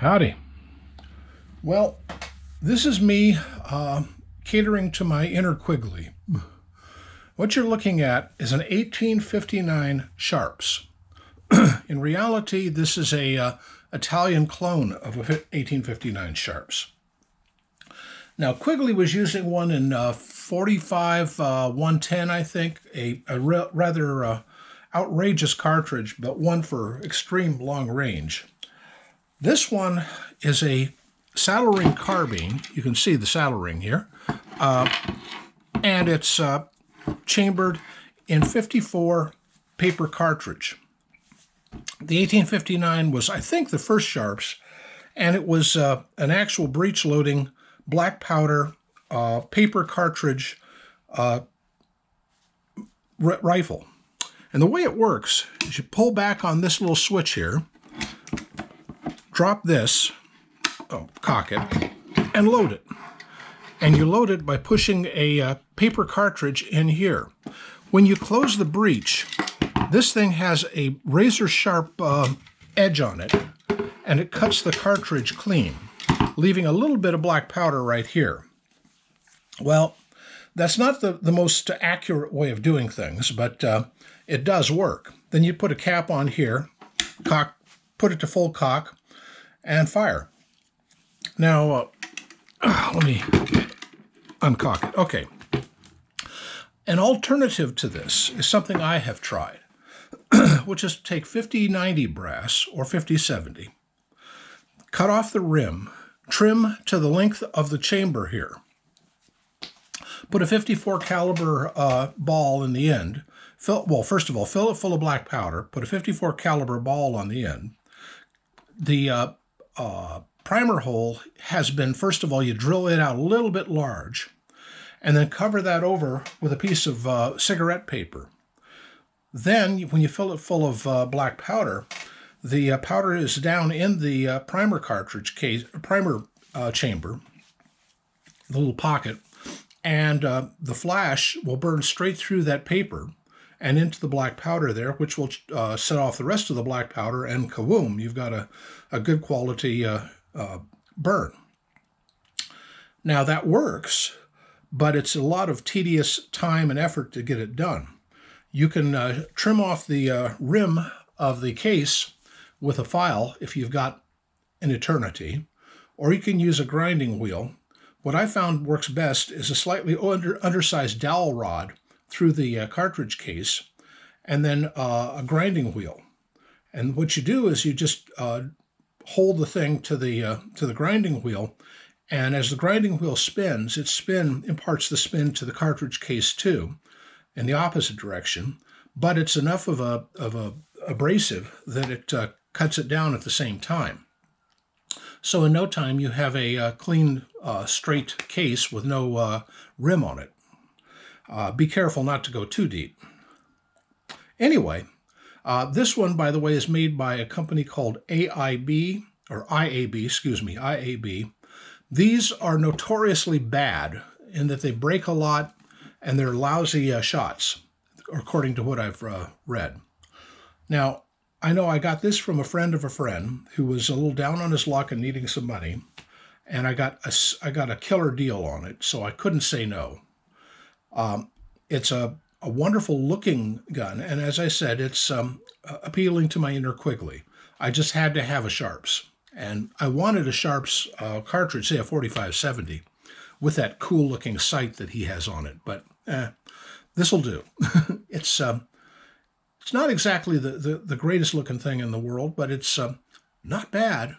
Howdy. Well, this is me catering to my inner Quigley. What you're looking at is an 1859 Sharps. In reality, this is a Italian clone of a 1859 Sharps. Now, Quigley was using one in 45 110, I think, a rather outrageous cartridge, but one for extreme long range. This one is a saddle ring carbine. You can see the saddle ring here. And it's chambered in 54 paper cartridge. The 1859 was, I think, the first Sharps, and it was an actual breech-loading black powder paper cartridge rifle. And the way it works is you pull back on this little switch here, drop this, cock it, and load it. And you load it by pushing a paper cartridge in here. When you close the breech, this thing has a razor-sharp edge on it, and it cuts the cartridge clean, leaving a little bit of black powder right here. Well, that's not the most accurate way of doing things, but it does work. Then you put a cap on here, put it to full cock, and fire. Now, let me uncock it. Okay. An alternative to this is something I have tried, which is to take 5090 brass or 5070, cut off the rim, trim to the length of the chamber here, put a 54 caliber ball in the end. First of all, fill it full of black powder, put a 54 caliber ball on the end. The primer hole has been, first of all, you drill it out a little bit large, and then cover that over with a piece of cigarette paper. Then, when you fill it full of black powder, the powder is down in the primer cartridge case, primer chamber, the little pocket, and the flash will burn straight through that paper and into the black powder there, which will set off the rest of the black powder, and kawoom, you've got a good quality burn. Now, that works, but it's a lot of tedious time and effort to get it done. You can trim off the rim of the case with a file if you've got an eternity, or you can use a grinding wheel. What I found works best is a slightly undersized dowel rod through the cartridge case, and then a grinding wheel. And what you do is you just hold the thing to the grinding wheel, and as the grinding wheel spins, imparts the spin to the cartridge case too, in the opposite direction. But it's enough of a abrasive that it cuts it down at the same time. So in no time, you have a clean, straight case with no rim on it. Be careful not to go too deep. Anyway, this one, by the way, is made by a company called I.A.B, or I.A.B, excuse me, I.A.B. These are notoriously bad in that they break a lot and they're lousy shots, according to what I've read. Now, I know I got this from a friend of a friend who was a little down on his luck and needing some money, and I got a killer deal on it, so I couldn't say no. It's a wonderful looking gun, and as I said, it's appealing to my inner Quigley. I just had to have a Sharps, and I wanted a Sharps cartridge, say a 4570, with that cool looking sight that he has on it, but this'll do. It's not exactly the greatest looking thing in the world, but it's not bad.